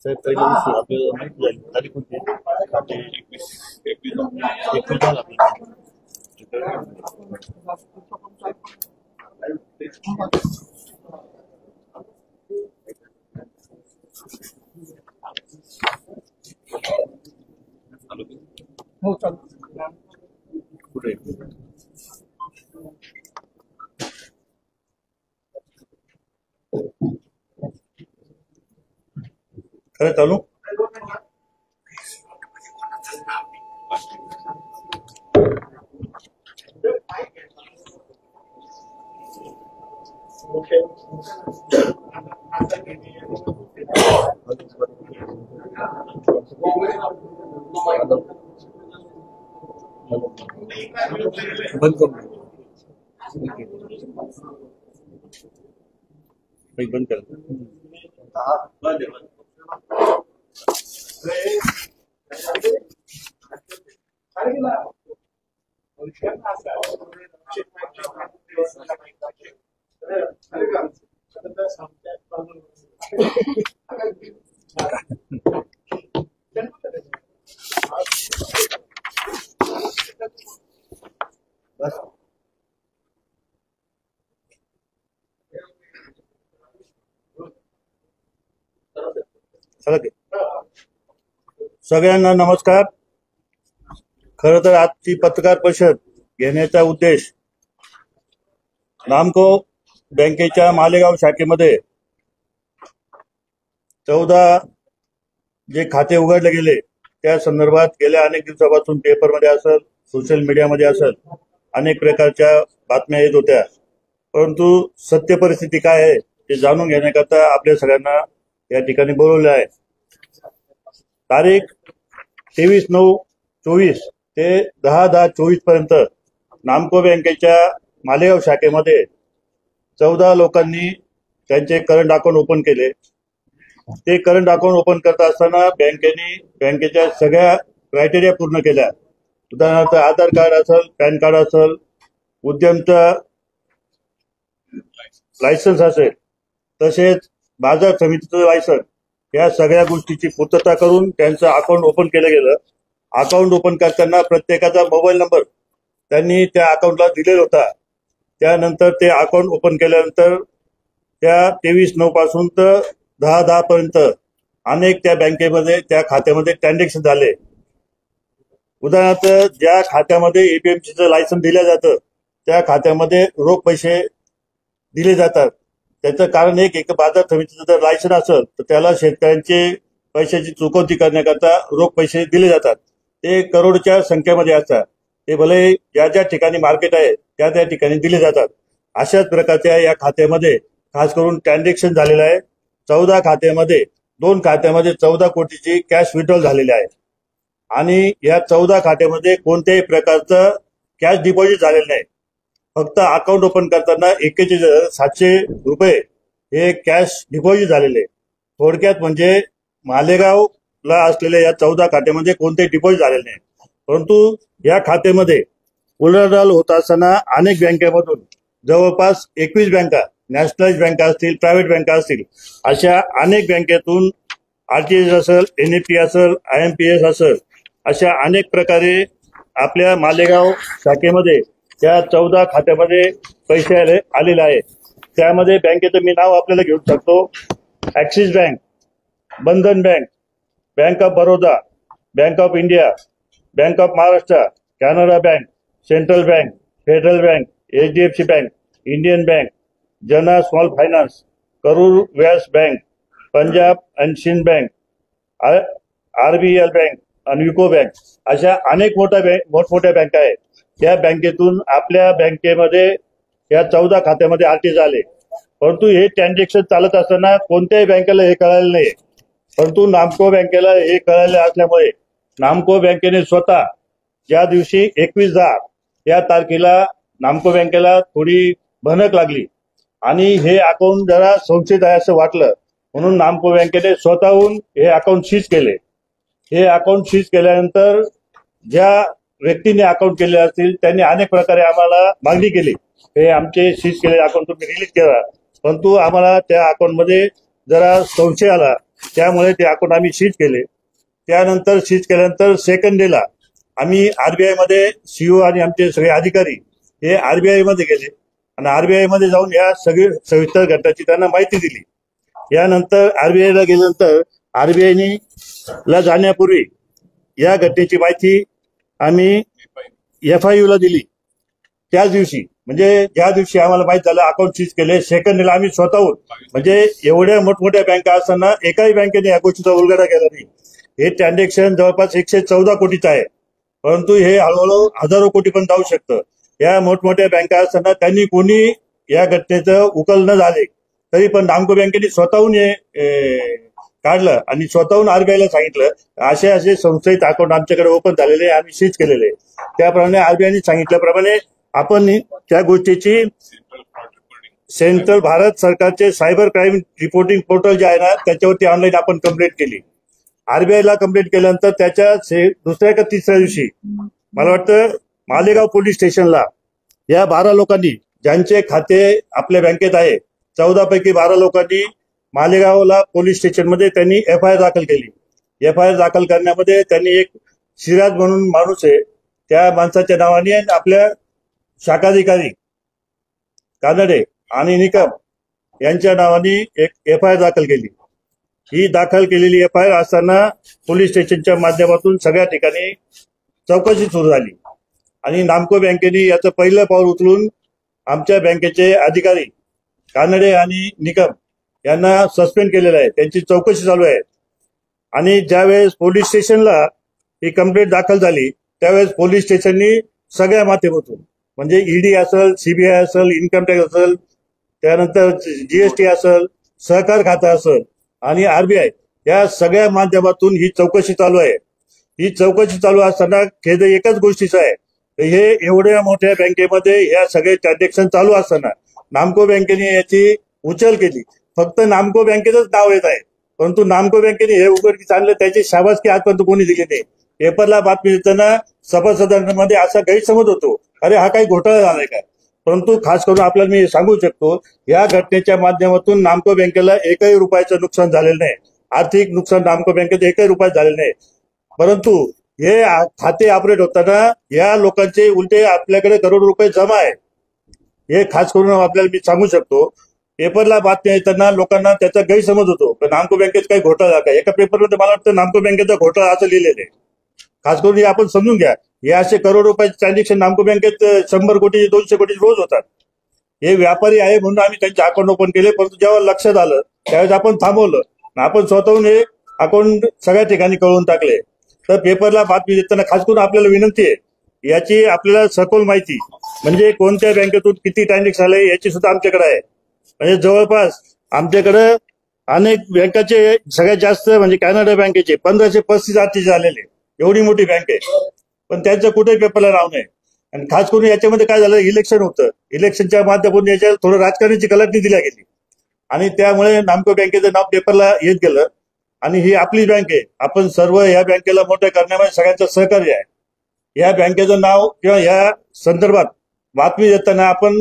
साहेब पहिल्या दिवशी आपल्याला माहिती झाली तारीख होती खाते 21 झाला कुठे खरं चालू बंद करू बंद कर सगळ्यांना नमस्कार. खरं तर आजची पत्रकार परिषद घेण्याचा उद्देश नामको बँकेच्या मालेगाव शाखेमध्ये 14 जे खाते उघडले गेले त्या संदर्भात गेल्या अनेक दिवसापासून पेपरमध्ये असेल सोशल मीडियामध्ये असेल अनेक प्रकारच्या बातम्या येत होत्या, परंतु सत्य परिस्थिती काय आहे ते जाणून घेण्याकरता आपल्या सगळ्यांना या ठिकाणी बोलवले आहे. तारीख 23/9/24 ते 10/10/24 पर्यंत नामको बँकेच्या मालेगाव शाखेमध्ये 14 लोकांनी त्यांचे करंट अकाउंट ओपन केले. ते करंट अकाउंट ओपन करत असताना बँकेच्या सगळ्या क्रायटेरिया पूर्ण केल्या. उदाहरणार्थ आधार कार्ड असेल, पॅन कार्ड असेल, उद्यमचा लायसन्स असेल, तसेच बाजार समितीचं लायसन्स, या सगळ्या गोष्टीची पूर्तता करून त्यांचं अकाउंट ओपन केलं गेलं. अकाउंट ओपन करताना प्रत्येकाचा मोबाईल नंबर त्यांनी त्या अकाउंटला दिलेला होता. त्यानंतर ते अकाउंट ओपन केल्यानंतर त्या 23/9 पासून तर 10/10 पर्यंत अनेक त्या बँकेमध्ये त्या खात्यामध्ये ट्रान्झॅक्शन झाले. उदाहरणार्थ ज्या खात्यामध्ये एपीएमसीचं लायसन्स दिलं जातं त्या खात्यामध्ये रोख पैसे दिले जातात. त्याचं कारण एक बाजार समितीचं जर लायसन्स असेल तर त्याला शेतकऱ्यांचे पैशाची चुकवती करण्याकरता रोख पैसे दिले जातात. ते करोडच्या संख्येमध्ये असतात. ते भले ज्या ठिकाणी मार्केट आहे त्या ठिकाणी दिले जातात. अशाच प्रकारच्या या खात्यामध्ये खास करून ट्रान्झॅक्शन झालेलं आहे. 14 खात्यामध्ये 2 खात्यामध्ये 14 कोटीची कॅश विड्रॉल झालेली आहे आणि या 14 खात्यामध्ये कोणत्याही प्रकारचं कॅश डिपॉझिट झालेलं नाही. फक्त अकाउंट ओपन करताना 41,700 रुपये हे कॅश डिपॉझिट झालेले. थोडक्यात म्हणजे मालेगावला असलेल्या या 14 खात्यामध्ये कोणतेही डिपॉझिट झालेले नाही. परंतु या खात्यामध्ये उलाढाल होत असताना अनेक बँकेमधून जवळपास 21 बँका, नॅशनलाइज बँका असतील, प्रायव्हेट बँका असतील, अशा अनेक बँकेतून आरटीजीएस असेल, एनईएफटी असेल, आयएमपीएस असेल, अशा अनेक प्रकारे आपल्या मालेगाव शाखेमध्ये त्या 14 खात्यामध्ये पैसे आलेले आहे. त्यामध्ये बँकेचं मी नाव आपल्याला घेऊ शकतो. Axis Bank, Bandhan Bank, Bank of Baroda, Bank of India, Bank of Maharashtra, Canara Bank, Central Bank, Federal Bank, HDFC Bank, Indian Bank, Jana Small Finance, Karur Vysya Bank, Punjab and Sindh Bank, RBL Bank आणि युको बँक, अशा अनेक मोठमोठ्या बँका आहेत. त्या बँकेतून आपल्या बँकेमध्ये या 14 खात्यामध्ये आरटीजीएस आले. परंतु हे ट्रान्झॅक्शन चालत असताना कोणत्याही बँकेला हे कळालं नाही, परंतु नामको बँकेला हे कळाले असल्यामुळे नामको बँकेने स्वतः ज्या दिवशी 21/10 या तारखेला नामको बँकेला थोडी भनक लागली आणि हे अकाउंट जरा संशयित आहे असं वाटलं, म्हणून नामको बँकेने स्वतःहून हे अकाउंट सीज केले. हे अकाउंट सीज केल्यानंतर ज्या व्यक्तीने अकाउंट केले असतील त्यांनी अनेक प्रकारे आम्हाला मागणी केली, हे आमचे सीज केलेले अकाउंट तुम्ही रिलीज करा, परंतु आम्हाला त्या अकाउंटमध्ये जरा संशय आला, त्यामुळे ते अकाउंट आम्ही सीज केले. त्यानंतर सीज केल्यानंतर सेकंड डेला आम्ही आरबीआय मध्ये सीओ आणि आमचे सगळे अधिकारी हे आरबीआय मध्ये गेले आणि आरबीआय मध्ये जाऊन या सगळी सविस्तर घटनेची त्यांना माहिती दिली. यानंतर आरबीआयला गेल्यानंतर आरबीआयने ला जाण्यापूर्वी या घटनेची माहिती आम्ही FIU ला दिली. त्याच दिवशी म्हणजे ज्या दिवशी आम्हाला माहित झालं अकाउंट सीज केले, सेकंड डेला आम्ही स्वतःहून, म्हणजे एवढ्या मोठमोठ्या बँका असताना एकाही बँकेने या गोष्टीचा उलगडा केला नाही. हे ट्रान्झॅक्शन जवळपास 114 कोटीचं आहे, परंतु हे हळूहळू हजारो कोटी पण जाऊ शकतं. या मोठमोठ्या बँका असताना त्यांनी कोणी या घटनेचं उकल न झाले तरी पण नामको बँकेने स्वतःहून हे काढलं आणि स्वतःहून आरबीआयला सांगितलं असे असे संशयित अकाउंट आमच्याकडे ओपन झालेले आम्ही सीज केलेले. त्याप्रमाणे आरबीआयने सांगितल्याप्रमाणे आपण त्या गोष्टीची सेंट्रल भारत सरकारचे सायबर क्राईम रिपोर्टिंग पोर्टल जे आहे ना त्याच्यावरती ऑनलाईन आपण कंप्लेंट केली. आरबीआयला कंप्लेंट केल्यानंतर त्याच्या दुसऱ्या का तिसऱ्या दिवशी मला वाटतं मालेगाव पोलीस स्टेशनला या 12 लोकांनी ज्यांचे खाते आपल्या बँकेत आहे 14 पैकी 12 लोकांनी मालेगावला पोलीस स्टेशनमध्ये त्यांनी FIR दाखल केली. FIR दाखल करण्यामध्ये त्यांनी एक सिराज म्हणून माणूस आहे त्या माणसाच्या नावाने आपल्या शाखाधिकारी कानडे आणि निकम यांच्या नावाने एक FIR दाखल केली. ही दाखल केलेली FIR असताना पोलीस स्टेशनच्या माध्यमातून सगळ्या ठिकाणी चौकशी सुरू झाली आणि नामको बँकेने याचं पहिलं पाऊल उचलून आमच्या बँकेचे अधिकारी कानडे आणि निकम यांना सस्पेंड केलेलं आहे, त्यांची चौकशी चालू आहे. आणि ज्यावेळेस पोलीस स्टेशनला ही कंप्लेंट दाखल झाली त्यावेळेस पोलीस स्टेशननी सगळ्या माध्यमातून म्हणजे ईडी असेल, सीबीआय असेल, इन्कम टॅक्स असेल, त्यानंतर GST असेल, सहकार खातं असेल आणि आरबीआय या सगळ्या माध्यमातून ही चौकशी चालू आहे. ही चौकशी चालू असताना खेद एकच गोष्टीचा आहे, हे एवढ्या मोठ्या बँकेमध्ये या सगळे ट्रान्झॅक्शन चालू असताना नामको बँकेने याची उचल केली. फक्त नामको बँकेचंच नाव येत आहे, परंतु नामको बँकेने हे उघडकीस आणलं त्याची शाबासकी आजपर्यंत कोणी दिली नाही. पेपरला बातमी देताना सभासदांमध्ये असा गैरसमज होतो, अरे हा काही घोटाळा झालाय का, परंतु खास करून आपल्याला मी सांगू शकतो या घटनेच्या माध्यमातून नामको बँकेला एकही रुपयाचं नुकसान झालेलं नाही. आर्थिक नुकसान नामको बँकेत एकही रुपयात झालेलं नाही, परंतु हे खाते ऑपरेट होताना या लोकांचे उलटे आपल्याकडे करोड रुपये जमा आहे. हे खास करून आपल्याला मी सांगू शकतो. पेपरला बातम्या येताना लोकांना त्याचा गैरसमज होतो पण नामको बँकेत काही घोटाळा का, एका पेपरमध्ये मला वाटतं नामको बँकेचा घोटाळा असं लिहिलेलं आहे. खास करून हे आपण समजून घ्या, हे असे करोड रुपयाचे ट्रान्झॅक्शन नामको बँकेत 100 कोटी 200 कोटी रोज होतात. हे व्यापारी आहे म्हणून आम्ही त्यांचे अकाउंट ओपन केले, परंतु जेव्हा लक्षात आलं त्यावेळेस आपण थांबवलं, आपण स्वतःहून हे अकाउंट सगळ्या ठिकाणी कळवून टाकले. तर पेपरला बातमी देताना खास करून आपल्याला विनंती आहे याची आपल्याला सखोल माहिती म्हणजे कोणत्या बँकेतून किती ट्रान्झॅक्शन आले याची सुद्धा आमच्याकडे आहे. म्हणजे जवळपास आमच्याकडे अनेक बँकाचे सगळ्यात जास्त म्हणजे कॅनडा बँकेचे 1535 आरटीजी आलेले, एवढी मोठी बँक आहे पण त्यांचं कुठेही पेपरला नाव नाही. आणि खास करून याच्यामध्ये काय झालं, इलेक्शन होतं, इलेक्शनच्या माध्यमातून याच्या थोडं राजकारणाची कलाटणी दिल्या गेली आणि त्यामुळे नामको बँकेचं नाव पेपरला येत गेलं. आणि ही आपली बँक आहे, आपण सर्व या बँकेला मोठं करण्यामध्ये सगळ्यांचं सहकार्य आहे. या बँकेचं नाव किंवा या संदर्भात बातमी देताना आपण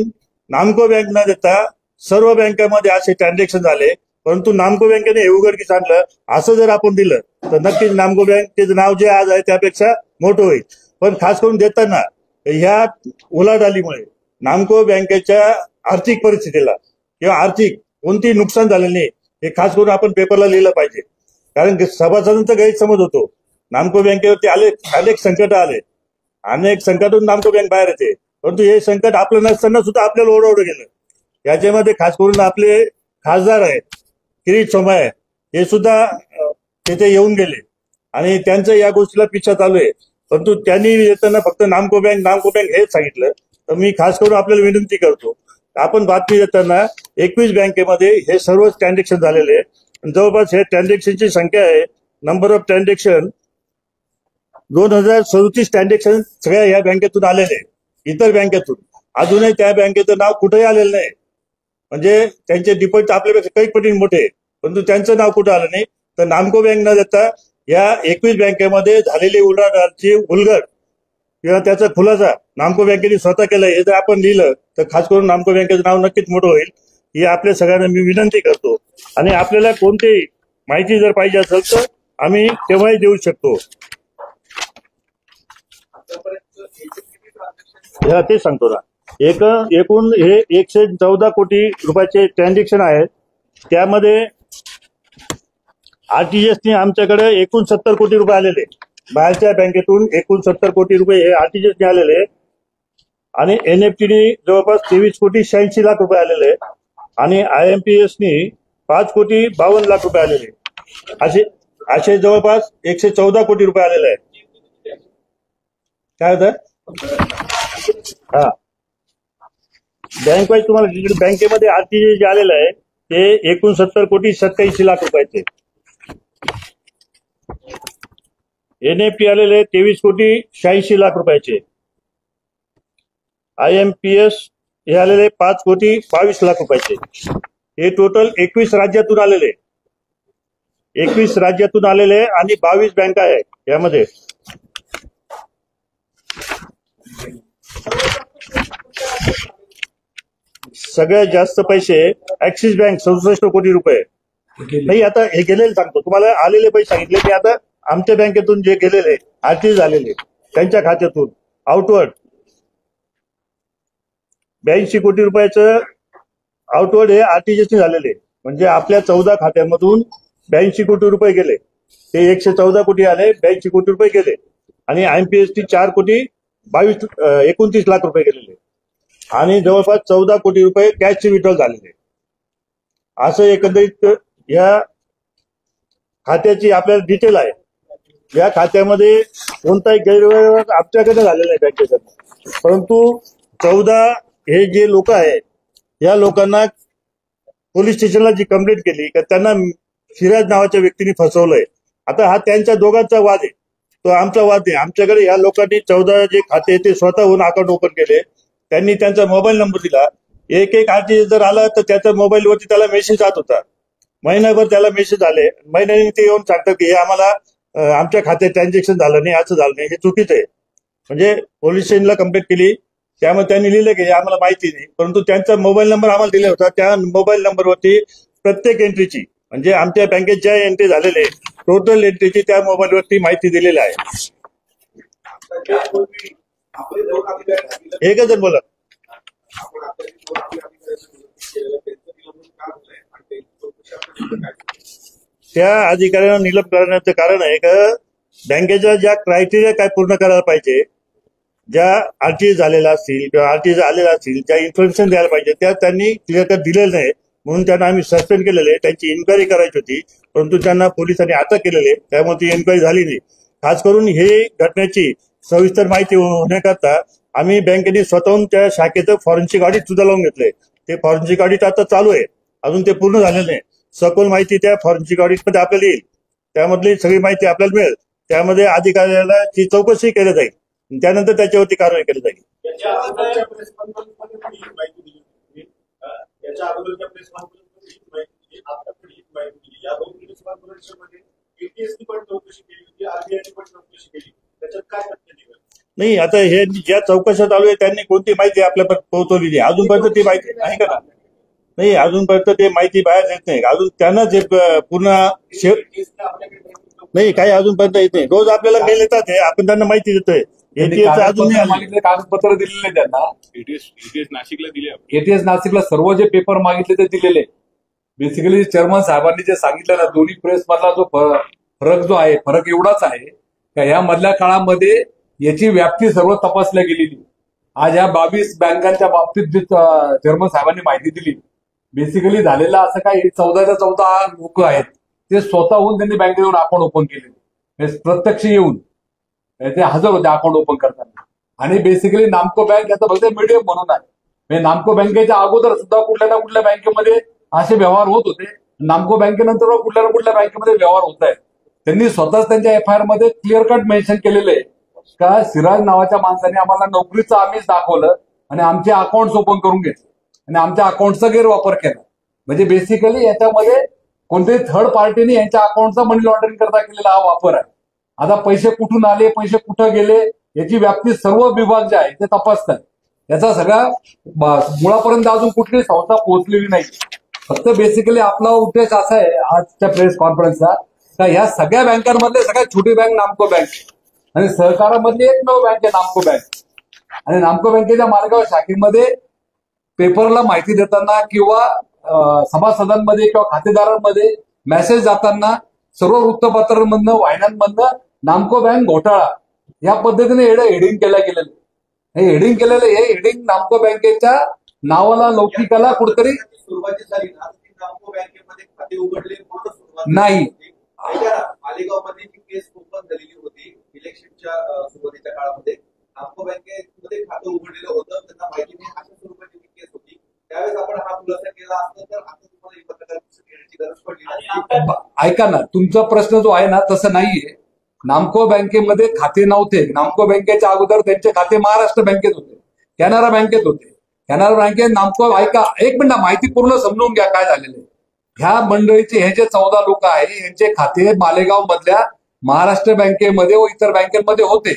नामको बँक न देता सर्व बँकांमध्ये असे ट्रान्झॅक्शन झाले, परंतु नामको बँकेने हे उघडकीस आणलं असं जर आपण दिलं तर नक्कीच नामको बँकेचं नाव जे आज आहे त्यापेक्षा मोठं होईल. पण खास करून देताना ह्या उलाढालीमुळे नामको बँकेच्या आर्थिक परिस्थितीला किंवा आर्थिक कोणती नुकसान झालेलं नाही हे खास करून आपण पेपरला लिहिलं पाहिजे. कारण सभासदांचा गैरसमज होतो, नामको बँकेवरती अनेक संकट आले, अनेक संकटातून नामको बँक बाहेर येते, परंतु हे संकट आपलं नसताना सुद्धा आपल्याला ओढवलं गेलं. याच्यामध्ये खास करून आपले खासदार आहेत किरीट सोमय्या, हे सुद्धा तिथे येऊन गेले आणि त्यांचं या गोष्टीला पिछा चालू आहे, परंतु त्यांनी येताना फक्त नामको बँक हेच सांगितलं. तर मी खास करून आपल्याला विनंती करतो आपण बातमी देताना 21 बँकेमध्ये हे सर्व ट्रान्झॅक्शन झालेले आहे. जवळपास हे ट्रान्झॅक्शनची संख्या आहे, नंबर ऑफ ट्रान्झॅक्शन 2037 ट्रान्झॅक्शन सगळ्या या बँकेतून आलेले, इतर बँकेतून. अजूनही त्या बँकेचं नाव कुठेही आलेलं नाही. म्हणजे त्यांचे डिपॉझिट आपल्यापेक्षा काही पटीने मोठे, परंतु त्यांचं नाव कुठं आलं नाही. तर नामको बँक न देता या 21 बँकेमध्ये झालेली उलाढालची उलगड किंवा त्याचा खुलासा नामको बँकेने स्वतः केलाय, हे जर आपण लिहिलं तर खास करून नामको बँकेचं नाव नक्कीच मोठं होईल, ही आपल्या सगळ्यांना मी विनंती करतो. आणि आपल्याला कोणतीही माहिती जर पाहिजे असेल तर आम्ही तेव्हाही देऊ शकतो. ते सांगतो ना, एकूण हे 114 कोटी रुपयाचे ट्रान्झॅक्शन आहेत. त्यामध्ये आरटीजीएसने आमच्याकडे एकूण 70 कोटी रुपये आलेले, बाहेरच्या बँकेतून एकूण 70 कोटी रुपये हे आरटीजीएसने आलेले. आणि एनएफटीने जवळपास 23 कोटी 86 लाख रुपये आलेले. आणि आयएमपीएसनी 5 कोटी 52 लाख रुपये आलेले. असे जवळपास 114 कोटी रुपये आलेले आहे. काय होतं? हा, बँक वाईज तुम्हाला बँकेमध्ये आरटीजीएस जे आलेलं आहे ते एकूण 70 कोटी 87 लाख रुपयाचे. एनएफटी आलेले 23 कोटी 86 लाख रुपयाचे. आयएमपीएस हे आलेले 5 कोटी 22 लाख रुपयाचे. हे टोटल 21 राज्यातून आलेले, 21 राज्यातून आलेले आणि 22 बँका आहे यामध्ये. सगळ्यात जास्त पैसे ऍक्सिस बँक 67 कोटी रुपये. नाही, आता हे गेलेले सांगतो तुम्हाला, आलेले पैसे सांगितले. ते आता आमच्या बँकेतून जे गेलेले आरटीजीएस झालेले त्यांच्या खात्यातून आउटवर्ड 82 कोटी रुपयाचं आउटवर्ड हे आरटीजीएसने झालेले. म्हणजे आपल्या 14 खात्यामधून 82 कोटी रुपये गेले. ते 114 कोटी आले, 82 कोटी रुपये गेले. आणि आयएमपीएसटी 4 कोटी 29 लाख रुपये गेलेले. आणि जवळपास 14 कोटी रुपये कॅशचे विड्रॉल झालेले. असं एकंदरीत या खात्याची आपल्याला डिटेल आहे. या खात्यामध्ये कोणताही गैरव्यवहार आमच्याकडे झालेला नाही बँकेकडनं. परंतु 14 हे जे लोक आहेत या लोकांना पोलीस स्टेशनला जी कंप्लेंट केली की त्यांना फिराज नावाच्या व्यक्तीने फसवलंय. आता हा त्यांच्या दोघांचा वाद आहे, तो आमचा वाद नाही. आमच्याकडे या लोकांनी 14 जे खाते ते स्वतःहून अकाउंट ओपन केले. त्यांनी त्यांचा मोबाईल नंबर दिला. एक आरटीजीएस जर आला तर त्याच्या मोबाईलवरती त्याला मेसेज जात होता. महिनाभर त्याला मेसेज आले, महिन्याने ते येऊन सांगतात की हे आम्हाला आमच्या खात्यात ट्रान्झॅक्शन झालं नाही, असं झालं नाही, हे चुकीचं आहे. म्हणजे पोलीस स्टेशनला कंप्लेंट केली, त्यामुळे त्यांनी लिहिलं की हे आम्हाला माहिती नाही. परंतु त्यांचा मोबाईल नंबर आम्हाला दिला होता. त्या मोबाईल नंबरवरती प्रत्येक एंट्रीची, म्हणजे आमच्या बँकेत ज्या एंट्री झालेले टोटल एंट्रीची त्या मोबाईलवरती माहिती दिलेली आहे. एकच जण बोला. त्या अधिकाऱ्यांना निलंब करण्याचं कारण आहे का बँकेच्या ज्या क्रायटेरिया काय पूर्ण करायला पाहिजे, ज्या आरटीजीएस झालेला असतील किंवा आरटीजीएस आलेला असतील, ज्या इन्फॉर्मेशन द्यायला पाहिजे त्या त्यांनी क्लिअर कट दिलेलं नाही. म्हणून त्यांना आम्ही सस्पेंड केलेले. त्यांची इन्क्वायरी करायची होती, परंतु त्यांना पोलिसांनी अटक केलेली, त्यामुळे ती इन्क्वायरी झाली नाही. खास करून हे घटनेची सविस्तर माहिती होण्याकरता आम्ही बँकेने स्वतःहून त्या शाखेचं फॉरेन्सिक ऑडिट सुद्धा लावून घेतलंय. ते फॉरेन्सिक ऑडिट आता चालू आहे, अजून ते पूर्ण झालेलं नाही. सखोल माहिती त्या फॉरेन्सिक ऑडिटमध्ये आपल्याला येईल, त्यामधली सगळी माहिती आपल्याला मिळेल. त्यामध्ये अधिकाऱ्याला ती चौकशी केली जाईल, त्यानंतर त्याच्यावरती कारवाई केली जाईल. नाही, आता हे ज्या चौकशा चालू आहे त्यांनी कोणती माहिती आपल्यापर्यंत पोहोचवली नाही अजूनपर्यंत. ती माहिती नाही का? नाही, अजूनपर्यंत ते माहिती बाहेर येत नाही. अजून त्यांना जे पूर्ण नाही काही अजूनपर्यंत येत नाही. रोज आपल्याला मेल येतात, आपण त्यांना माहिती देतोय. एटीएस अजून कागदपत्र दिलेले त्यांना, एटीएस नाशिकला दिले. एटीएस नाशिकला सर्व जे पेपर मागितले ते दिलेले. बेसिकली चेअरमन साहेबांनी जे सांगितलं ना, दोन्ही प्रेस मधला जो फरक जो आहे, फरक एवढाच आहे का या मधल्या काळामध्ये याची व्याप्ती सर्व तपासल्या गेलेली. आज ह्या 22 बँकांच्या बाबतीत जे चेअरमन साहेबांनी माहिती दिली, बेसिकली झालेलं असं काही 14 लोक आहेत ते स्वतःहून त्यांनी बँकेत येऊन अकाउंट ओपन केले, प्रत्यक्ष येऊन ते हजर होते अकाउंट ओपन करताना. आणि बेसिकली नामको बँक याचा फक्त मीडियम म्हणून आहे. म्हणजे नामको बँकेच्या अगोदर सुद्धा कुठल्या ना कुठल्या बँकेमध्ये असे व्यवहार होत होते. नामको बँकेनंतर कुठल्या ना कुठल्या बँकेमध्ये व्यवहार होत आहेत. त्यांनी स्वतःच त्यांच्या एफआयआर मध्ये क्लिअर कट मेन्शन केलेलं आहे का सिराज नावाच्या माणसाने आम्हाला नोकरीचं आमिष दाखवलं आणि आमचे अकाउंट ओपन करून घेतले आणि आमच्या अकाउंटचा गैरवापर केला. म्हणजे बेसिकली याच्यामध्ये कोणत्याही थर्ड पार्टीने यांच्या अकाउंटचा मनी लॉन्ड्रिंग करता केलेला हा वापर आहे. आता पैसे कुठून आले, पैसे कुठं गेले याची व्याप्ती सर्व विभाग जे आहे ते तपासतात. याचा सगळा मुळापर्यंत अजून कुठलीही संस्था पोहोचलेली नाही. फक्त बेसिकली आपला उद्देश असा आहे आजच्या प्रेस कॉन्फरन्सचा का ह्या सगळ्या बँकांमधले सगळ्यात छोटी बँक नामको बँक आणि सहकारामधली एकमेव बँक आहे नामको बँक. आणि नामको बँकेच्या मालेगाव शाखेमध्ये पेपरला माहिती देताना किंवा सभासदांमध्ये किंवा खातेदारांमध्ये मेसेज जाताना सर्व वृत्तपत्रांमधनं वाहिन्यांमधनं नामको बँक घोटाळा या पद्धतीने हेडिंग केलं गेलेलं. हे हेडिंग केलेलं हे हेडिंग नामको बँकेच्या नावाला लौकिकाला कुठेतरी सुरुवाती झाली ना ती नामको बँकेमध्ये खाते उघडले नाही. मालेगावमध्ये जी केस ओपन झालेली होती इलेक्शनच्या सुरुवातीच्या काळामध्ये नामको बँकेमध्ये खातं उघडलेलं होतं, त्यांना माहिती नाही अशा स्वरूपाची जी केस होती. त्यावेळेस आपण हा खुलासा केला असता तर आता तुम्हाला एक पत्रकार घेण्याची गरज पडली. ऐका ना, तुमचा प्रश्न जो आहे ना तसं नाहीये. नामको बँकेमध्ये खाते नव्हते. नामको बँकेच्या अगोदर त्यांचे खाते महाराष्ट्र बँकेत होते, कॅनरा बँकेत होते. कॅनरा बँकेत नामको ऐका एक मिनिट माहिती पूर्ण समजून घ्या काय झालेलं आहे. ह्या मंडळीचे हे जे 14 लोक आहे यांचे खाते मालेगाव मधल्या महाराष्ट्र बँकेमध्ये व इतर बँकेमध्ये होते.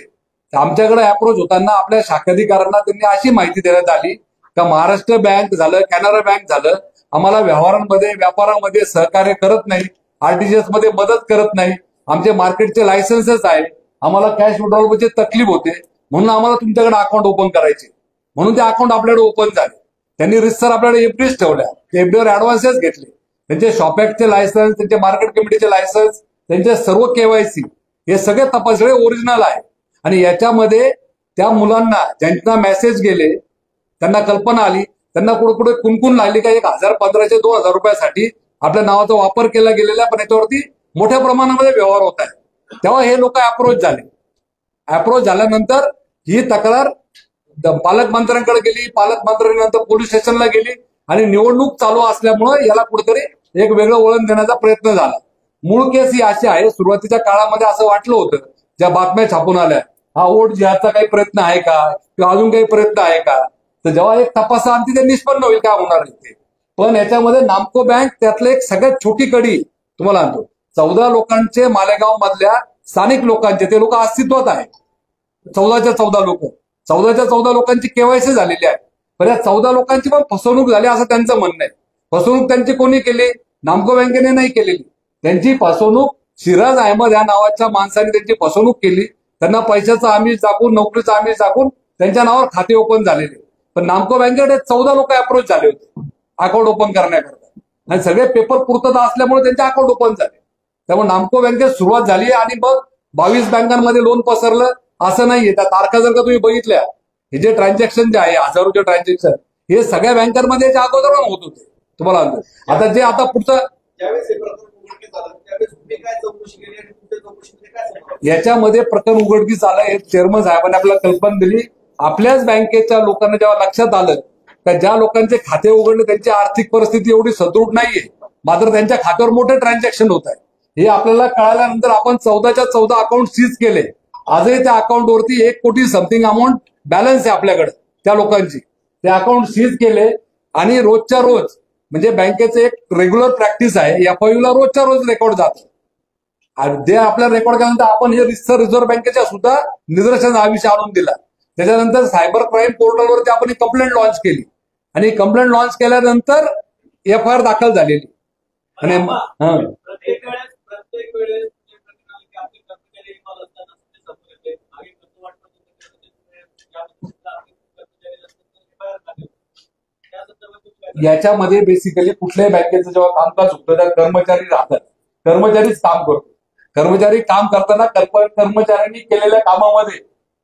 आमच्याकडे अप्रोच होताना आपल्या शाखाधिकाऱ्यांना त्यांनी अशी माहिती देण्यात आली का महाराष्ट्र बँक झालं, कॅनरा बँक झालं, आम्हाला व्यवहारांमध्ये व्यापारामध्ये सहकार्य करत नाही, आरटीजीएस मध्ये मदत करत नाही, आमचे मार्केटचे लायसन्सेस आहे, आम्हाला कॅश विड्रॉलची तकलीफ होते म्हणून आम्हाला तुमच्याकडे अकाउंट ओपन करायचे. म्हणून ते अकाउंट आपल्याकडे ओपन झाले. त्यांनी रिसर आपल्याकडे एफडीज ठेवल्या, ते एफडीवर ऍडव्हान्सेस घेतले. त्यांचे शॉपॅक्टचे लायसन्स, त्यांचे मार्केट कमिटीचे लायसन्स, त्यांचे सर्व केवायसी हे सगळे तपासले ओरिजिनल आहे. आणि याच्यामध्ये त्या मुलांना ज्यांना मेसेज गेले त्यांना कल्पना आली, त्यांना कुठे कुठे कुणकुण लागली का 1000, 1500, 2000 रुपयासाठी आपल्या नावाचा वापर केला गेलेला पण याच्यावरती मोठ्या प्रमाणामध्ये व्यवहार होत आहे. तेव्हा हे लोक अप्रोच झाले. अप्रोच झाल्यानंतर ही तक्रार पालकमंत्र्यांकडे गेली, पालकमंत्र्यांनंतर पोलीस स्टेशनला गेली आणि निवडणूक चालू असल्यामुळे याला कुठेतरी एक वेगळं वळण देण्याचा प्रयत्न झाला. मूळ केस ही अशी आहे, सुरुवातीच्या काळामध्ये असं वाटलं होतं ज्या बातम्या छापून आल्या हा वोट जिहादचा काही प्रयत्न आहे का किंवा अजून काही प्रयत्न आहे का, तर जेव्हा एक तपासाअंती ते निष्पन्न होईल काय होणार आहे ते. पण याच्यामध्ये नामको बँक त्यातलं एक सगळ्यात छोटी कडी तुम्हाला आणतो. 14 लोकांचे मालेगाव मधल्या स्थानिक लोकांचे ते लोक अस्तित्वात आहेत. 14च्या 14 लोक, 14च्या 14 लोकांची केवायसी झालेली आहे. पण या 14 लोकांची पण फसवणूक झाली असं त्यांचं म्हणणं आहे. फसवणूक त्यांची कोणी केली? नामको बँकेने नाही केलेली. त्यांची फसवणूक सिराज अहमद या नावाच्या माणसाने त्यांची फसवणूक केली. त्यांना पैशाचा आमिष दाखवून, नोकरीचा आमिष दाखवून त्यांच्या नावावर खाते ओपन झालेले. पण नामको बँकेकडे 14 लोक अप्रोच झाले होते अकाउंट ओपन करण्याकरता आणि सगळे पेपर पूर्तता असल्यामुळे त्यांचे अकाउंट ओपन झाले. त्यामुळे नामको बँकेत सुरुवात झाली आणि मग 22 बँकांमध्ये लोन पसरलं असं नाहीये. त्या तारखा जर का तुम्ही बघितल्या हे जे ट्रान्झॅक्शन जे आहे हजारोचे ट्रान्झॅक्शन हे सगळ्या बँकांमध्ये अगोदर होत होते. तुम्हाला आता जे आता पुढचं याच्यामध्ये प्रकरण उघडकीस आलं हे चेअरमन साहेबांनी आपल्याला कल्पना दिली. आपल्याच बँकेच्या लोकांना जेव्हा लक्षात आलं का ज्या लोकांचे खाते उघडले त्यांची आर्थिक परिस्थिती एवढी सदृढ नाहीये मात्र त्यांच्या खात्यावर मोठे ट्रान्झॅक्शन होत आहे हे आपल्याला कळाल्यानंतर आपण 14च्या 14 अकाउंट सीज केले. आजही त्या अकाउंटवरती 1 कोटी समथिंग अमाऊंट बॅलन्स आहे आपल्याकडे त्या लोकांची. ते अकाउंट सीज केले आणि रोजच्या रोज म्हणजे बँकेचं एक रेग्युलर प्रॅक्टिस आहे एफआययूला रोजच्या रोज रेकॉर्ड जातं. ते आपल्याला रेकॉर्ड केल्यानंतर आपण हे रिझर्व्ह बँकेच्या सुद्धा निदर्शन हा विषय आणून दिला. त्याच्यानंतर सायबर क्राईम पोर्टलवरती आपण कंप्लेंट लॉन्च केली आणि कंप्लेंट लॉन्च केल्यानंतर एफआयआर दाखल झालेली. आणि प्रत्येक वेळेस याच्यामध्ये बेसिकली कुठल्याही बँकेचं जेव्हा कामकाज होतं त्या कर्मचारी राहतात, कर्मचारीच काम करतो. कर्मचारी काम करताना कर्मचाऱ्यांनी केलेल्या कामामध्ये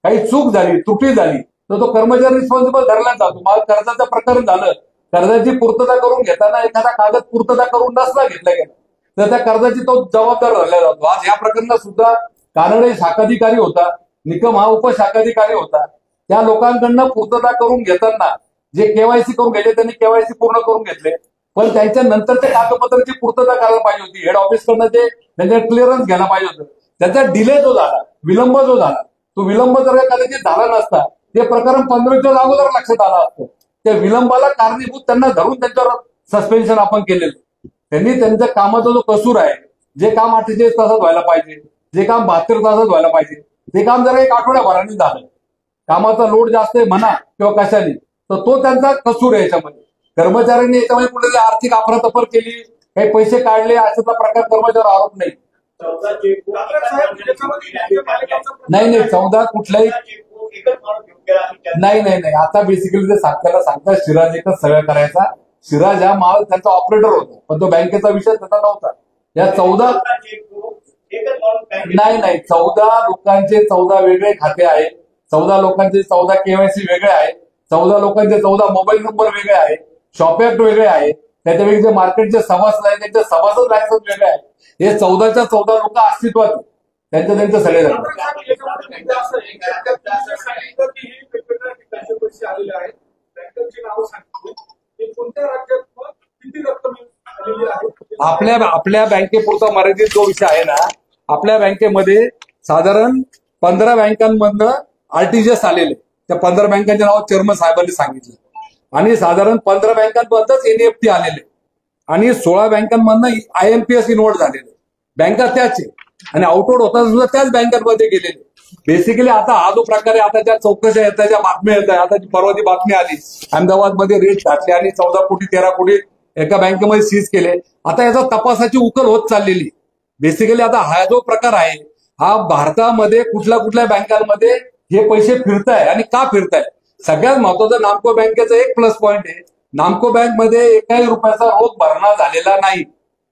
काही चूक झाली, त्रुटी झाली तर तो कर्मचारी रिस्पॉन्सिबल धरला जातो. मग कर्जाचं प्रकरण झालं, कर्जाची पूर्तता करून घेताना एखादा कागद पूर्तता करून नसला घेतला गेला तर त्या कर्जाची तो जबाबदार धरला जातो. आज या प्रकरणात सुद्धा कानडे शाखाधिकारी होता, निकम हा उपशाखाधिकारी होता. त्या लोकांकडनं पूर्तता करून घेताना जे केवायसी करून गेले त्यांनी केवायसी पूर्ण करून घेतले, पण त्यांच्या नंतरच्या कागदपत्रांची पूर्तता करायला पाहिजे होती. हेड ऑफिस कडनं ते त्यांच्या क्लिअरन्स घ्यायला पाहिजे होतं. त्याचा डिले जो झाला, विलंब जो झाला, तो विलंब जर कदाचित झाला नसता, ते प्रकरण 15 दिवस अगोदर लक्षात आलं असतं. त्या विलंबाला कारणीभूत त्यांना धरून त्यांच्यावर सस्पेन्शन आपण केलेलं. त्यांनी त्यांच्या कामाचा जो कसूर आहे, जे काम 48 तासात व्हायला पाहिजे, जे काम 72 तासात व्हायला पाहिजे, ते काम जरा 1 आठवड्याभराने झालं. कामाचा लोड जास्त आहे म्हणा किंवा कशाने, तर तो त्यांचा कसूर आहे. याच्यामध्ये कर्मचाऱ्यांनी याच्यामध्ये कुठेतरी आर्थिक अफरातफर केली, काही पैसे काढले, अशाचा प्रकार कर्मचाऱ्यावर आरोप नाही. नाही 14 कुठलाही नाही. आता बेसिकली ते सांगतात सिराज एकच सगळं करायचा. सिराज हा माल त्यांचा ऑपरेटर होता, पण तो बँकेचा विषय त्याचा नव्हता. या 14 नाही 14 लोकांचे 14 वेगळे खाते आहेत, 14 लोकांचे 14 केवायसी वेगळे आहेत, 14 लोकांचे 14 मोबाईल नंबर वेगळे आहेत, शॉप ऍक्ट वेगळे आहे, त्याच्यापैकी जे मार्केटचे सभासद आहेत त्यांचे सभासद लायसन्स वेगळे आहे. हे 14च्या 14 लोक अस्तित्वात आहेत. त्यांचे सगळे जण आपल्या बँकेपुरता मर्यादित जो विषय आहे ना, आपल्या बँकेमध्ये साधारण 15 बँकांमधनं आरटीजीएस आलेले. त्या 15 बँकांच्या नाव चेअरमन साहेबांनी सांगितलं. आणि साधारण 15 बँकांमधनच एनईएफटी आलेले आणि 16 बँकांमधनं आयएमपीएस इन्व्हर्ट झालेले. बँका त्याच आहे आणि आउटवर्ड होता सुद्धा त्याच बँकांमध्ये गेलेले. बेसिकली आता हा जो प्रकार आहे, आता ज्या चौकशा येत आहे, ज्या बातम्या येत आहे, आता परवाची बातमी आली अहमदाबादमध्ये रेट घातले आणि 14 कोटी 13 कोटी एका बँकेमध्ये सीज केले. आता याचा तपासाची उकल होत चाललेली. बेसिकली आता हा जो प्रकार आहे, हा भारतामध्ये कुठल्या बँकांमध्ये हे पैसे फिरताय आणि का फिरताय. सगळ्यात महत्वाचं नामको बँकेचा एक प्लस पॉईंट आहे, नामको बँकमध्ये एकाही रुपयाचा रोख भरणा झालेला नाही.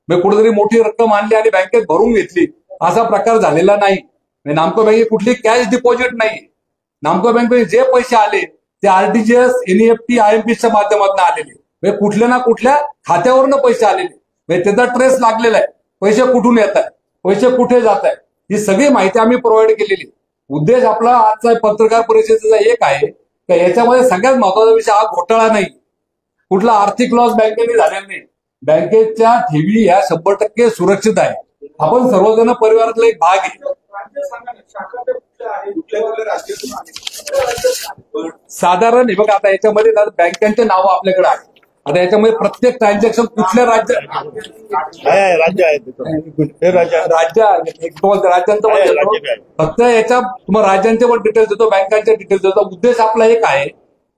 कुठेतरी मोठी रक्कम आणली आणि बँकेत भरून घेतली असा प्रकार झालेला नाही. नामको बँकेत कुठली कॅश डिपॉझिट नाही. नामको बँकेमध्ये जे पैसे आले ते आरटीजीएस, एनईएफटी, आयएमपीच्या माध्यमातून आलेले. कुठल्या ना कुठल्या खात्यावरनं पैसे आलेले, त्याचा ट्रेस लागलेला आहे. पैसे कुठून येत आहे, पैसे कुठे जात आहे, ही सगळी माहिती आम्ही प्रोव्हाइड केलेली. उद्देश आपला आजचा पत्रकार परिषदेचा एक आहे की याच्यामध्ये सगळ्यात महत्वाचा विषय हा घोटाळा नाही, कुठला आर्थिक लॉस बँकेने झालेला नाही. बँकेच्या ठेवी ह्या 100% सुरक्षित आहे. आपण सर्वजण परिवारातला एक भाग आहे. साधारण हे बघा, आता याच्यामध्ये बँकांचे नाव आपल्याकडे आहे. आता याच्यामध्ये प्रत्येक ट्रान्झॅक्शन कुठल्या राज्य राज्यांचं फक्त याच्या तुम्हाला राज्यांचे पण डिटेल्स देतो, बँकांचे डिटेल्स देतो. उद्देश आपला एक आहे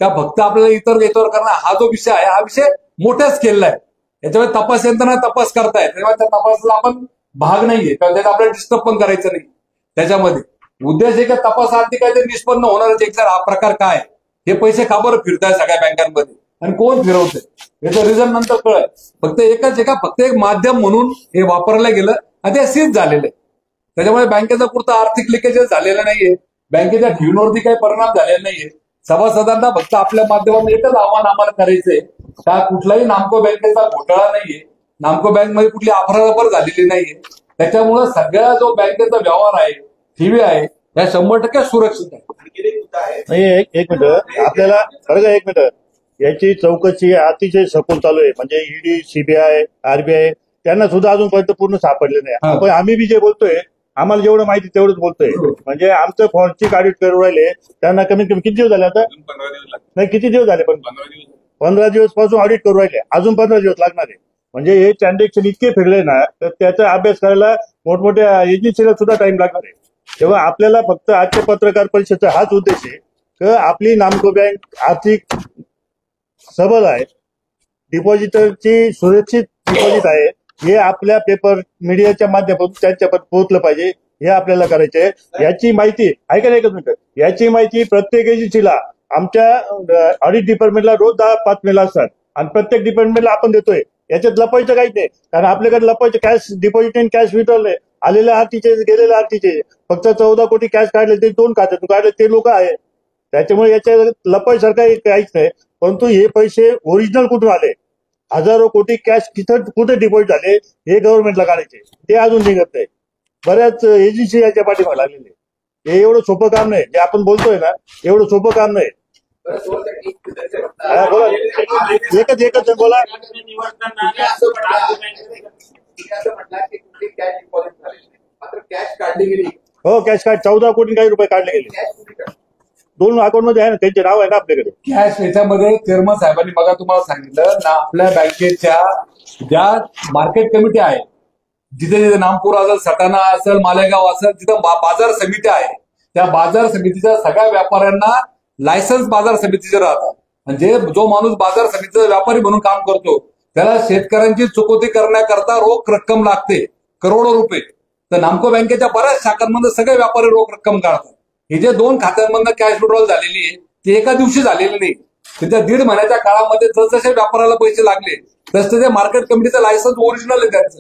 का फक्त आपल्याला इतर करणं. हा जो विषय आहे हा विषय मोठ्या स्केलला आहे. याच्यामध्ये तपास यंत्रणा तपास करतायत, तेव्हा त्या तपासाला आपण भाग नाहीये, त्यात आपल्याला डिस्टर्ब पण करायचं नाही. त्याच्यामध्ये उद्देश आहे का तपासार्थी काहीतरी निष्पन्न होणारच एक हा प्रकार काय, हे पैसे का बरं फिरताय सगळ्या बँकांमध्ये आणि कोण फिरवतंय याचं रिझन नंतर कळत. फक्त एक माध्यम म्हणून हे वापरलं गेलं आणि ते सीज झालेलं आहे. त्याच्यामुळे बँकेचा पुरता आर्थिक लिकेजेस झालेला नाहीये, बँकेच्या ठेवींवरती काही परिणाम झालेला नाहीये. सभासदांना फक्त आपल्या माध्यमातून एकच आव्हान आम्हाला करायचंय का कुठलाही नामको बँकेचा घोटाळा नाहीये, नामको बँकमध्ये कुठली अफरातफर झालेली नाहीये. त्याच्यामुळे सगळ्या जो बँकेचा व्यवहार आहे, ठेवी आहे, या 100% सुरक्षित आहे. एक मिनिट आपल्याला बरं, एक मिनिट याची चौकशी अतिशय सखोल चालू आहे. म्हणजे ईडी, सीबीआय, आरबीआय त्यांना सुद्धा अजूनपर्यंत पूर्ण सापडले नाही. पण आम्ही बी जे बोलतोय, आम्हाला जेवढं माहिती तेवढंच बोलतोय. म्हणजे आमचं फॉरेन्सिक ऑडिट करून राहिले, त्यांना कमीत कमी किती दिवस झाले आता? 15 दिवस नाही, किती दिवस झाले? पण 15 दिवस पासून ऑडिट करून राहिले, अजून 15 दिवस लागणार आहे. म्हणजे हे ट्रान्झॅक्शन इतके फिरले ना, तर त्याचा अभ्यास करायला मोठमोठ्या एजन्सीला सुद्धा टाइम लागणार आहे. तेव्हा आपल्याला फक्त आजच्या पत्रकार परिषदेचा हाच उद्देश आहे की आपली नामको बँक आर्थिक सबल आहे, डिपॉझिटरची सुरक्षित डिपॉझिट आहे, हे आपल्या पेपर मीडियाच्या माध्यमातून त्यांच्यापर्यंत पोहोचलं पाहिजे, हे आपल्याला करायचं आहे. याची माहिती ऐका ना, एकच मिनिट, याची माहिती प्रत्येक एजन्सीला आमच्या ऑडिट डिपार्टमेंटला रोज 10-5 मेल असतात आणि प्रत्येक डिपार्टमेंटला आपण देतोय. याच्यात लपायचं काहीच नाही, कारण आपल्याकडे लपायचं कॅश डिपॉझिट आणि कॅश विड्रॉल आलेले आरटीचे, गेलेले आरटीचे, फक्त 14 कोटी कॅश काढले ते 2 खात्यातून काढले ते लोक आहे. त्याच्यामुळे याच्या लपायसारखं काहीच नाही. परंतु हे पैसे ओरिजिनल कुठून आले, हजारो कोटी कॅश कुठे डिपॉझिट झाले हे गव्हर्नमेंटला काढायचे, ते अजून निघत नाही. बऱ्याच एजन्सी याच्या पाठीमागे लागलेले. हे एवढं सोपं काम नाही, जे आपण बोलतोय ना, एवढं सोपं काम नाही. हा, बोला एकच बोला. असं म्हटलं की कुठली कॅश डिपॉझिट झालेली नाही, मात्र कॅश काढली गेली. हो, कॅश कार्ड 14 कोटी काही रुपये काढले गेले. कॅश कुठे काढली? 2 अकाउंट मध्ये आहे ना, त्यांचे नाव आहे ना आपल्याकडे. कॅश याच्यामध्ये चेअरमन साहेबांनी बघा तुम्हाला सांगितलं ना, आपल्या बँकेच्या ज्या मार्केट कमिटी आहे, जिथे जिथे नामपूर असेल, सटाणा असेल, मालेगाव असेल, तिथं बाजार समित्या आहे. त्या बाजार समितीच्या सगळ्या व्यापाऱ्यांना लायसन्स बाजार समितीचे राहतात. म्हणजे जो माणूस बाजार समितीचा व्यापारी म्हणून काम करतो त्याला शेतकऱ्यांची चुकवती करण्याकरता रोख रक्कम लागते, करोडो रुपये. तर नामको बँकेच्या बऱ्याच शाखांमध्ये सगळे व्यापारी रोख रक्कम काढतात. हे जे 2 खात्यांमधनं कॅश विड्रॉल झालेली आहे ती एका दिवशी झालेली नाही. त्याच्या 1.5 महिन्याच्या काळामध्ये जसजसे व्यापाराला पैसे लागले तसतसे मार्केट कमिटीचं लायसन्स ओरिजिनल आहे, त्यांचं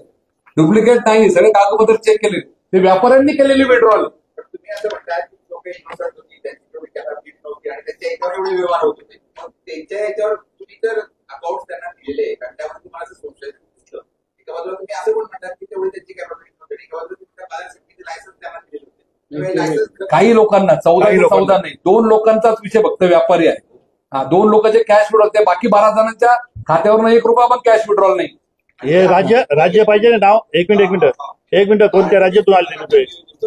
डुप्लिकेट नाही. सगळे कागदपत्र चेक केले, ते व्यापाऱ्यांनी केलेली विड्रॉल. तुम्ही असं म्हणताय की लोक इन्व्हेस्टर होती, त्यांची तेवढी कॅपॅसिटी नव्हती आणि त्यांच्या याच्यावर एवढे व्यवहार होत होते. मग त्यांच्या याच्यावर तुम्ही जर अकाउंट त्यांना दिलेले आणि त्यामध्ये तुम्हाला असं संशय दिसलं, एका बाजूला तुम्ही असं पण म्हणतात की तेवढी त्यांची कॅपॅसिटी नव्हती, एका बाजूला तुम्ही त्या बाजार समितीचे लायसन्स त्यांना दिलेले होते. काही लोकांना 14 नाही, 2 लोकांचाच विषय फक्त व्यापारी आहे. 2 लोकांचे कॅश विड्रॉल, ते बाकी 12 जणांच्या खात्यावर 1 रुपया पण कॅश विड्रॉल नाही. हे राज्य पाहिजे ना नाव. एक मिनिट कोणत्या राज्यातून आले तुम्ही?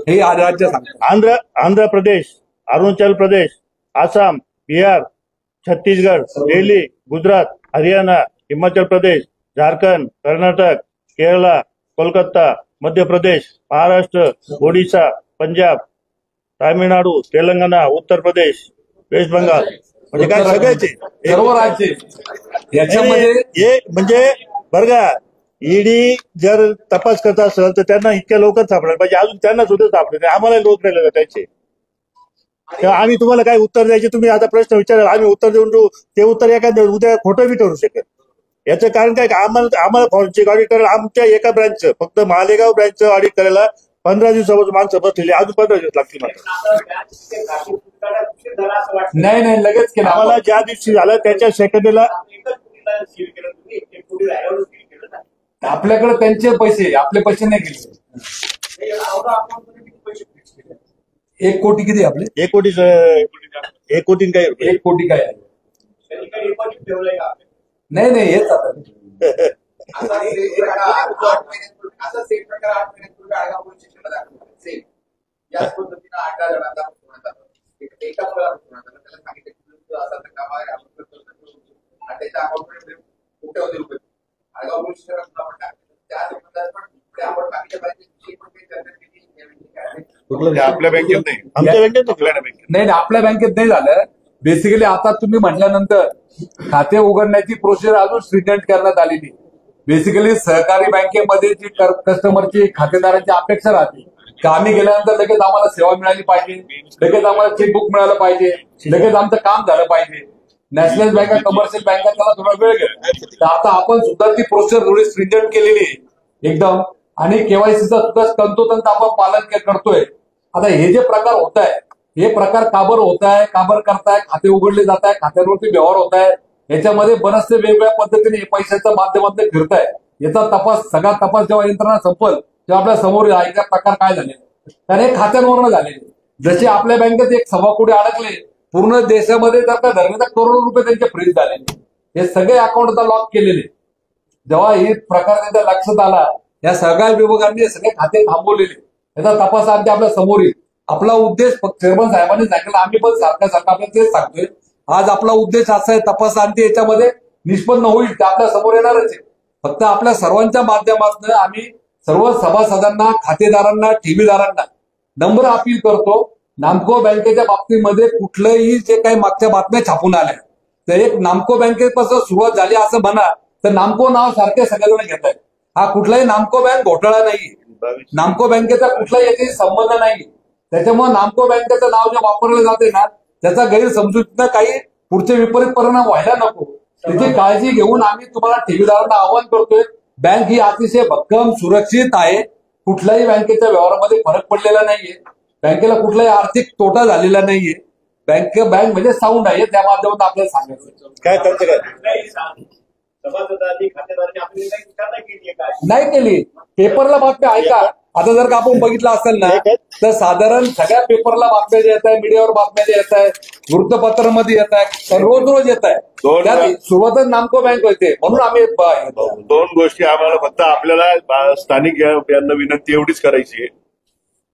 हे राज्य सांगतो. आंध्र प्रदेश, अरुणाचल प्रदेश, आसाम, बिहार, छत्तीसगड, दिल्ली, गुजरात, हरियाणा, हिमाचल प्रदेश, झारखंड, कर्नाटक, केरळ, कोलकाता, मध्य प्रदेश, महाराष्ट्र, ओडिशा, पंजाब, तामिळनाडू, तेलंगणा, उत्तर प्रदेश, वेस्ट बंगाल, म्हणजे काय सगळ्याचे सर्व राज्य याच्यामध्ये. हे म्हणजे बरं का, ईडी जर तपास करत असेल तर त्यांना इतक्या लवकर सापडायला पाहिजे. अजून त्यांना सुद्धा सापडले नाही, आम्हाला लोक नाही भेटायचे. तेव्हा आम्ही तुम्हाला काय उत्तर द्यायचे, तुम्ही आता प्रश्न विचाराल, आम्ही उत्तर देऊन देऊ. ते उत्तर एखाद्या उद्या खोटं बी ठरू शकेल. याचं कारण काय, आम्हाला फॉरेन्सिक ऑडिट करायला आमच्या एका ब्रँचचं, फक्त मालेगाव ब्रँचचं ऑडिट करायला 15 दिवसापासून माणसं बसलेली, अजून 15 दिवस लागतील. नाही लगेच केलं. आम्हाला ज्या दिवशी झालं त्याच्या सेकंडला आपल्याकडे त्यांचे पैसे, आपले पैसे नाही गेले. 1 कोटी किती आपले? 1 कोटी काही 1 कोटी काय आहे? नाही हेच आता असा सेम प्रकार 8 महिन्यापूर्वी आळगाव पोलीस स्टेशनला दाखल सेम याच पद्धतीनं 18 जणांना फसवण्यात आलं. एका मुलाला फसवण्यात आलं. त्याला सांगितलं की असा काम आहे, आपण आणि त्याच्या अकाउंटमध्ये कोट्यवधी रुपये आळगाव पोलीस स्टेशनला आपण टाकले. त्या संबंधात पण आपण बाकीच्या बँकेची पण काही चर्चा केली. आपल्या बँकेत नाही, आमच्या बँकेत नाही, आपल्या बँकेत नाही झालं. बेसिकली आता तुम्ही म्हटल्यानंतर खाते उघडण्याची प्रोसेस अजून स्ट्रिंजंट करण्यात आलेली. बेसिकली सहकारी बँकेमध्ये जी कस्टमरची, खातेदारांची अपेक्षा राहते की आम्ही गेल्यानंतर लगेच आम्हाला सेवा मिळाली पाहिजे, लगेच आम्हाला चेकबुक मिळालं पाहिजे, लगेच आमचं काम झालं पाहिजे. नॅशनल बँका, कमर्शियल बँका त्याला थोडा वेळ घेतो. तर आता आपण सुद्धा ती प्रोसेस थोडी स्ट्रिंजंट केलेली आहे एकदम, आणि केवायसीचा सुद्धा तंतोतंत आपण पालन करतोय. आता हे जे प्रकार होत आहे, हे प्रकार काबर होत आहे, काबर करताय, खाते उघडले जात आहे, खात्यांवरती व्यवहार होत आहे, याच्यामध्ये बरेचसे वेगवेगळ्या पद्धतीने पैशाच्या माध्यमातून फिरताय. याचा तपास, सगळा तपास जेव्हा यंत्रणा संपल तेव्हा आपल्या समोर ऐका प्रकार काय झाले. कारण हे खात्यांवरनं झालेले. जसे आपल्या बँकेत 1.25 कोटी अडकले, पूर्ण देशामध्ये जर का धरले तर करोडो रुपये त्यांचे फ्रीज झालेले. हे सगळे अकाउंट आता लॉक केलेले. जेव्हा हे प्रकार त्यांच्या लक्षात आला, या सगळ्या विभागांनी सगळे खाते थांबवलेले. याचा तपास आमच्या आपल्या समोर येईल. आपला उद्देश चेअरमन साहेबांनी सांगितलं, आम्ही पण सारखं आपल्याला तेच सांगतोय. आज आपला उद्देश असा आहे, तपास आणते याच्यामध्ये निष्पन्न होईल ते आपल्या समोर येणारच आहे. फक्त आपल्या सर्वांच्या माध्यमातून आम्ही सर्व सभासदांना, खातेदारांना, ठेवीदारांना नम्र अपील करतो, नामको बँकेच्या बाबतीमध्ये कुठलंही जे काही मागच्या बातम्या छापून आल्या, तर एक नामको बँकेपासून सुरुवात झाली असं म्हणा तर नामको नाव सारखे सगळेजण घेत आहेत. हा कुठलाही नामको बँक घोटाळा नाही, नामको बँकेचा कुठलाही याच्याशी संबंध नाही. त्याच्यामुळे नामको बँकेचं नाव जे वापरलं जाते ना, त्याचा गैरसमजुतीनं काही पुढचे विपरीत परिणाम व्हायला नको, त्याची काळजी घेऊन आम्ही तुम्हाला ठेवीदारांना आवाहन करतोय. बँक ही अतिशय भक्कम, सुरक्षित आहे. कुठल्याही बँकेच्या व्यवहारामध्ये फरक पडलेला नाहीये. बँकेला कुठलाही आर्थिक तोटा झालेला नाहीये. बँक म्हणजे साऊंड आहे, त्या माध्यमातून आपल्याला सांगायचं काय त्यांचं काय नाही केली. पेपरला बातम्या ऐका, आता जर का आपण बघितलं असेल ना तर साधारण सगळ्या पेपरला बातम्या जे येत आहे, मीडियावर बातम्या जे येत आहे, वृत्तपत्रामध्ये येत आहे, रोज येत आहे. सुरुवातच नामको बँक होते म्हणून आम्ही दोन गोष्टी आम्हाला फक्त आपल्याला स्थानिक यांना विनंती एवढीच करायची आहे,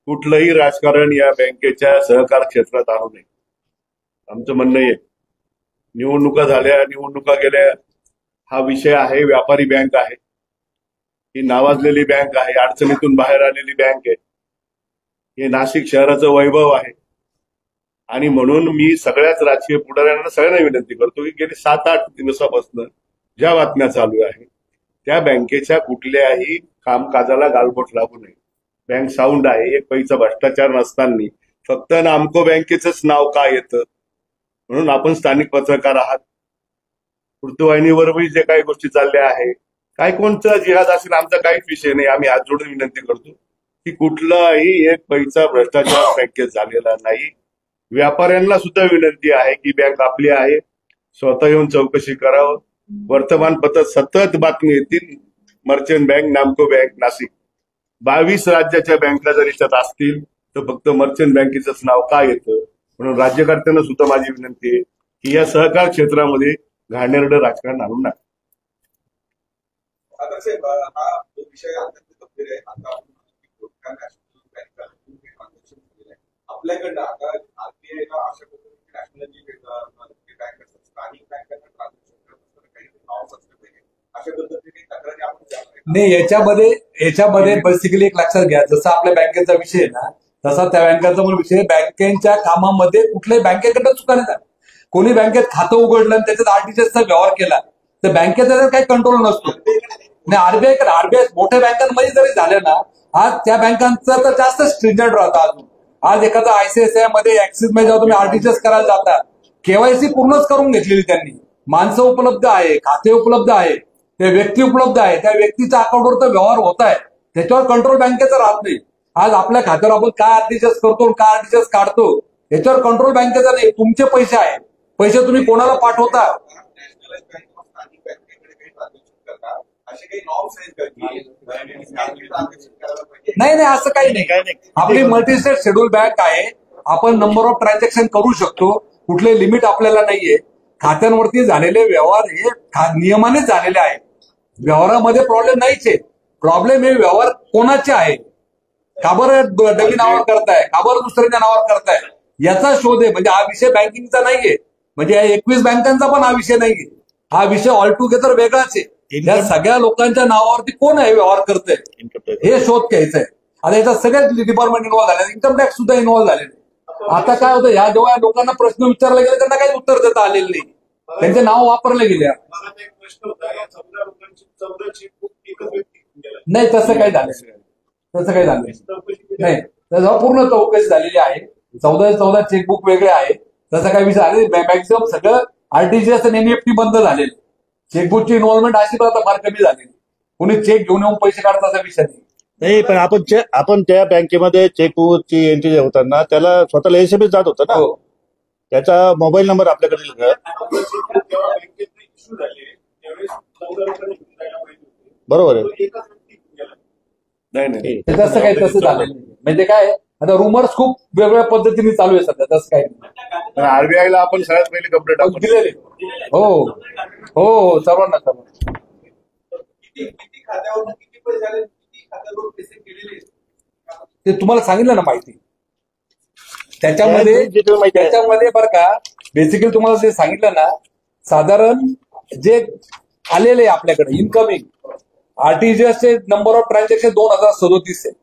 कुठलंही राजकारण या बँकेच्या सहकार क्षेत्रात आणू नये. आमचं म्हणणं आहे, निवडणुका झाल्या, निवडणुका गेल्या, हा विषय आहे. व्यापारी बँक आहे, ही नावाजलेली बँक आहे, अडचणीतून बाहेर आलेली बँक आहे. हे नाशिक शहराचं वैभव आहे. आणि म्हणून मी सगळ्याच राजकीय पुढाऱ्यांना सगळ्यांना विनंती करतो की गेली 7-8 दिवसापासून ज्या बातम्या चालू आहे त्या बँकेच्या कुठल्याही कामकाजाला गालबोट लागू नये. बँक साऊंड आहे, एक पैसा भ्रष्टाचार नसताना फक्त नामको बँकेचंच नाव का येतं म्हणून आपण स्थानिक पत्रकार आहात. वृत्तवाहिनीवरही जे काही गोष्टी चालल्या आहे, काय कोणता जिहाद असेल, आमचा काहीच विषय नाही. आम्ही हात जोडून विनंती करतो की कुठलाही एक पैसा भ्रष्टाचार बँकेत झालेला नाही. व्यापाऱ्यांना सुद्धा विनंती आहे की बँक आपली आहे, स्वतः येऊन चौकशी करावं. वर्तमानपत्र सतत बातमी येतील, मर्चंट बँक, नामको बँक, नाशिक 22 राज्याच्या बँका जर याच्यात असतील तर फक्त मर्चंट बँकेचंच नाव का येतं. म्हणून राज्यकर्त्यांना सुद्धा माझी विनंती आहे की या सहकार क्षेत्रामध्ये घाणेरडं राजकारण आणू नका. आता साहेब, हा जो विषय अत्यंत गंभीर आहे. आता आपण नॅशनल बँका ट्रान्झॅक्शन केलेलं आहे आपल्याकडनं. आता आरबीआयला अशा पद्धतीने नॅशनल जी बँक असतात, स्थानिक बँकांना ट्रान्झॅक्शन करत असताना काही नाव असलं पाहिजे, अशा पद्धतीने तक्रारी आपण नाही. याच्यामध्ये बेसिकली एक लक्षात घ्या, जसं आपल्या बँकेचा विषय आहे ना तसा त्या बँकेचा पण विषय. बँकेच्या कामामध्ये कुठल्याही बँकेकडे चुका नाही. कोणी बँकेत खातं उघडलं आणि त्याच्यात आरटीजीएसचा व्यवहार केला तर बँकेचा काही कंट्रोल नसतो. आरबीआय मोठ्या बँकांमध्ये जरी झालं ना, आज त्या बँकांचं तर जास्त स्ट्रिंजंट राहतं. अजून आज एखादा आयसीआयसीआय मध्ये, ऍक्सिस मध्ये जेव्हा तुम्ही आरटीजीएस करायला जाता, केवायसी पूर्णच करून घेतलेली त्यांनी. माणसं उपलब्ध आहे, खाते उपलब्ध आहे, त्या व्यक्ती उपलब्ध आहे, त्या व्यक्तीच्या अकाउंटवर तर व्यवहार होत आहे, त्याच्यावर कंट्रोल बँकेचा राहत नाही. आज आपल्या खात्यावर आपण काय आरटीजीएस करतो, काय आरटीजीएस काढतो, याच्यावर कंट्रोल बँकेचा नाही. तुमचे पैसे आहे, पैसे तुम्ही कोणाला पाठवता, नॅशनलाइज बँक स्थानिक बँकेकडे काही ट्रान्झॅक्शन करतात, असे काही नॉर्म्स आहेत का की ट्रान्झॅक्शन करायला पाहिजे? नाही, असं काही नाही. आपली मल्टी स्टेट शेड्यूल बँक आहे, आपण नंबर ऑफ ट्रान्झॅक्शन करू शकतो, कुठले लिमिट आपल्याला नाहीये. खात्यांवरती झालेले व्यवहार हे नियमानेच झालेले आहेत. व्यवहारामध्ये प्रॉब्लेम नाहीच आहे. प्रॉब्लेम हे व्यवहार कोणाचे आहे, का बरं डमी नावावर करताय, का बरं दुसऱ्याच्या नावावर करताय, याचा शोध आहे. म्हणजे हा विषय बँकिंगचा नाहीये, म्हणजे 21 बँकांचा पण हा विषय नाहीये. हा विषय ऑल टुगेदर वेगळाच आहे. या सगळ्या लोकांच्या नावावरती कोण आहे व्यवहार करतंय हे शोध घ्यायचं आहे. आता याच्यात सगळ्याच डिपार्टमेंट इन्व्हॉल्व झाले, इन्कम टॅक्स सुद्धा इन्व्हॉल्व झालेले. आता काय होतं, ह्या जेव्हा लोकांना प्रश्न विचारला गेले त्यांना काही उत्तर देता आलेलं नाही, त्यांचे नाव वापरले गेले. नाही, तसं काही झालं नाही. त्याचा पूर्ण चौकशी झालेली आहे. 14 चेकबुक वेगळे आहे, तसा काही विषय आले. मॅक्झिमम सगळं आरटीजीएस आणि एनईएफटी बंद झालेले. चेकबुकची इन्व्हॉल्वमेंट अशी आता फार कमी झालेली. कोणी चेक घेऊन येऊन पैसे काढताचा विषय नाही. पण आपण त्या बँकेमध्ये चेकबुकची एंट्री होताना त्याला स्वतःला एसएमएस जात होतं ना, त्याचा मोबाईल नंबर आपल्याकडे बरोबर आहे. नाही, तसं काही तसं झालं नाही. म्हणजे काय, आता रुमर्स खूप वेगवेगळ्या पद्धतीने चालू आहे सध्या. तसं काही नाही. आरबीआयला आपण सगळ्यात पहिले कंप्लेंट दिलेले. हो, सर्वांना. किती खात्यावर किती पैसे आले, किती खात्यावर पैसे गेलेले ते तुम्हाला सांगितलं ना माहिती. त्याच्यामध्ये बरं का, बेसिकली तुम्हाला जे सांगितलं ना, साधारण जे आलेले आपल्याकडे इनकमिंग आरटीजीएसचे नंबर ऑफ ट्रान्झॅक्शन 2037 आहे.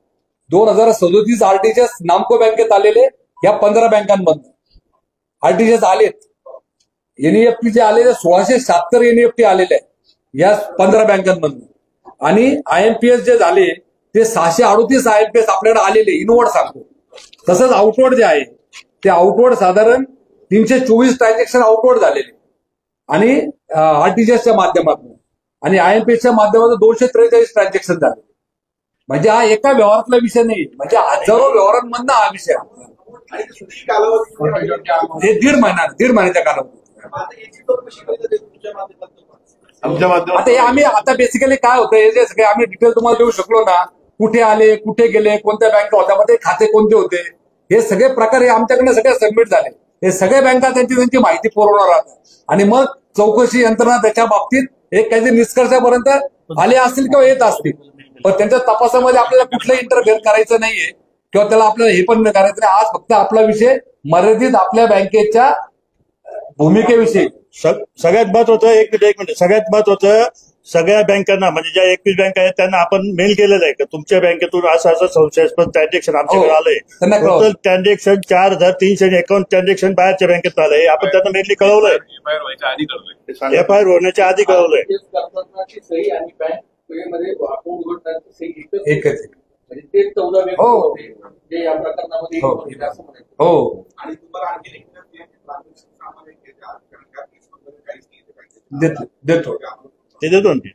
2037 आरटीजीएस नामको बँकेत आलेले या 15 बँकांमधून आरटीजीएस आलेत. एनईएफटी जे आलेले 1676 एनईएफटी आलेले आहे या 15 बँकांमधून. आणि आयएमपीएस जे झाले ते 638 आयएमपीएस आपल्याकडे आलेले इनवर्ड सांगतो. तसंच आउटवर्ड जे आहे ते आउटवर्ड साधारण 324 ट्रान्झॅक्शन आउटवर्ड झालेले आणि आरटीजीएसच्या माध्यमातून, आणि आयएमपीएसच्या माध्यमातून 243 ट्रान्झॅक्शन झाले. म्हणजे हा एका व्यवहारातला विषय नाही, म्हणजे हजारो व्यवहारांमधनं हा विषय. हे दीड महिन्याच्या कालावधी. आमच्या माध्यमात आता हे आम्ही आता बेसिकली काय होतं, हे जे सगळे आम्ही डिटेल तुम्हाला देऊ शकलो ना, कुठे आले, कुठे गेले, कोणत्या बँका होत्या, मध्ये खाते कोणते होते, हे सगळे प्रकार हे आमच्याकडे सगळे सबमिट झाले. हे सगळे बँका त्यांची माहिती पुरवणार राहतात आणि मग चौकशी यंत्रणा त्याच्या बाबतीत एक काहीतरी निष्कर्षापर्यंत आले असतील किंवा येत असतील. पण त्यांच्या तपासामध्ये आपल्याला कुठलं इंटरफेअर करायचं नाहीये किंवा त्याला आपल्याला हे पण करायचं नाही. आज फक्त आपला विषय मर्यादित आपल्या बँकेच्या भूमिकेविषयी. सगळ्यात महत्वाचं एक मिनिट सगळ्यात महत्वाचं सगळ्या बँकांना म्हणजे ज्या 21 बँका आहेत त्यांना आपण मेल केलेलं आहे की तुमच्या बँकेतून असं संशयास्पद ट्रान्झॅक्शन आमच्याकडे आलंय. त्यांना कळवलं. टोटल ट्रान्झॅक्शन 4,351 ट्रान्झॅक्शन बाहेरच्या बँकेत आलंय. आपण त्यांना मेलली कळवलंय. एफआयआर व्हायच्या आधी कळलोय. एफआयआर होण्याच्या आधी कळवलंय. केस करतानाची सही आणि बँकेमध्ये अकाउंट उघडण्याची सही एकच आहे. म्हणजे ते 14 व्यक्ती हो. होते जे या प्रकरणामध्ये हो. होते असं म्हणायचं. हो, आणि तुम्हाला आणखी एक ट्रान्झॅक्शन आम्हाला एक देता. कारण त्या केसमध्ये काहीच नाही इथे देतो. ते देतो ना.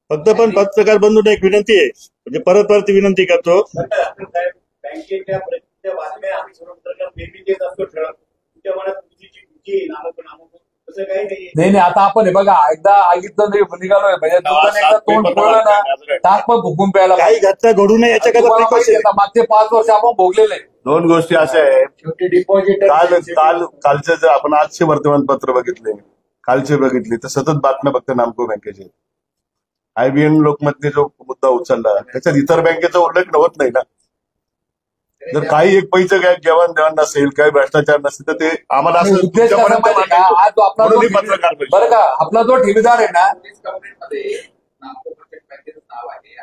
फक्त पण पत्रकार बंधूंना एक विनंती आहे म्हणजे परत विनंती करतो. बँकेच्या प्रत्येक बातम्या आम्ही सर्व पत्रकार नेहमी देत असतो. ठळक तुमच्या मनात तुमची जी रुची नामकरण तसं काही नाही. नाही आता आपण हे बघा एकदा आगीतलं निघालोय म्हणजे दुकान एकदा तोंड खोललं ना टाक पण भुकून प्यायला काही घटना घडू नये याच्याकरता तुम्हाला precaution माहिती आहे, मागचे 5 वर्ष आपण भोगलेले. दोन गोष्टी अशा आहेत. शेवटी डिपॉझिट कालचे जर आपण आजचे वर्तमानपत्र बघितले, कालचे बघितले तर सतत बातम्या फक्त नामको बँकेचे. आयबीएन लोकमतने जो मुद्दा उचलला त्याच्यात इतर बँकेचा उल्लेख होत नाही ना. जर काही एक पैसे काय देवाण नसेल, काही भ्रष्टाचार नसेल तर ते आम्हाला असं उद्देश कसा तुमच्यापर्यंत माहिती आहे का? मांडायचं. आज जो आपला म्हणून जो ही पत्रकार परिषद. बरं का आपला जो ठेवीदार आहे ना कंप्लेंटमध्ये नामको प्रत्येक बँकेचं नाव आहे आणि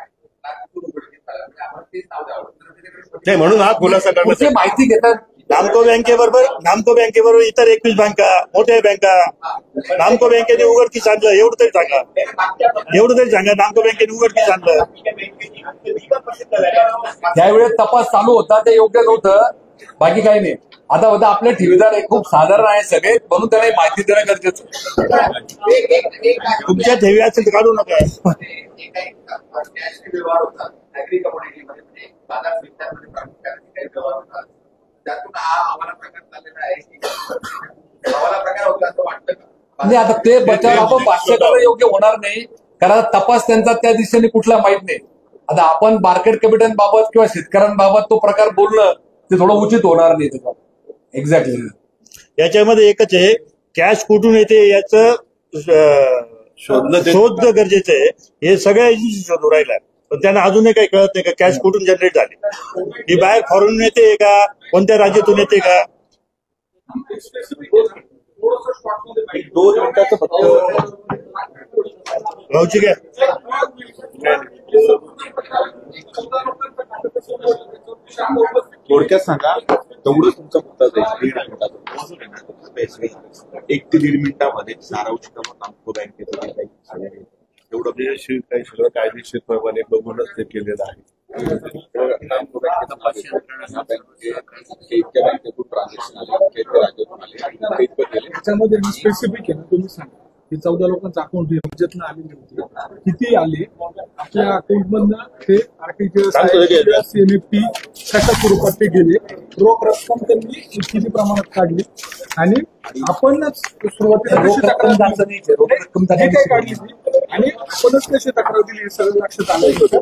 नागपूर उघडकीत झालं. म्हणजे आम्हाला तेच नाव द्यावं लागतं. नाही म्हणून हा खुलासा कुठची करण्यासाठी माहिती घेतात. नामको बँकेबरोबर इतर 21 बँका मोठ्या बँका नामको बँकेने उघडकीस आणलं एवढं तरी सांगा. नामको बँकेने उघडकीस आणलं. ज्यावेळेस तपास चालू होता ते योग्य नव्हतं, बाकी काही नाही. आता होता आपले ठेवीदार हे खूप साधारण आहे सगळे म्हणून त्याला माहिती देणं गरजेचं. तुमच्या ठेवी असेल तर काढू नका. कॅशचे व्यवहार होतात ऍग्री कमोडिटीमध्ये म्हणजे बाजार समित्यांमध्ये प्रामुख्याने काही व्यवहार होतात. त्यातून हा आम्हाला प्रकार झालेला आहे की आम्हाला प्रकार होता असं वाटतं का? म्हणजे आता ते बचाव आपण भाष्य करणं योग्य होणार नाही कारण तपास त्यांचा त्या दिशेने कुठला माहित नाही. आता आपण मार्केट कमिट्यांबाबत किंवा शेतकऱ्यांबाबत तो प्रकार बोलणं ते थोडं उचित होणार नाही त्याचा. एक्झॅक्टली याच्यामध्ये एकच आहे कॅश कुठून येते याचं शोधणं गरजेचं आहे. हे सगळ्या एजन्सी शोधू राहिल्या पण त्यांना अजूनही काही कळत नाही का कॅश कुठून जनरेट झाली. ही बाहेर फॉरेन येते का कोणत्या राज्यातून येते का. 2 मिनिटाचं फक्त भाऊची काय थोडक्यात सांगा तेवढंच तुमचा मुद्दा जाईल. 1.5 मिनिटाचा 1 ते 1.5 मिनिटामध्ये सारांश करून नामको बँकेचं जे काही झालेलं आहे एवढं काही सगळं कायदेशीरप्रमाणे बघूनच ते केलेलं आहे. नामको बँकेचा इतक्या बँकेतून ट्रान्झॅक्शन आले, इतक्या राज्यातून आले आणि इतकं इतकं गेले. त्याच्यामध्ये स्पेसिफिक आहे ना तुम्ही सांगा की 14 लोकांचं अकाउंट राज्यातनं आलेले होते किती आले आपल्या अकाउंट मधनं ते आरटीजीएस एनएफटी कशा स्वरूपात ते गेले रोख रक्कम त्यांनी किती प्रमाणात काढली आणि आपणच सुरुवातीला कशी तक्रार दिली हे काय काढली ती आणि आपणच कशी तक्रार दिली हे सगळं लक्षात आलं होतं.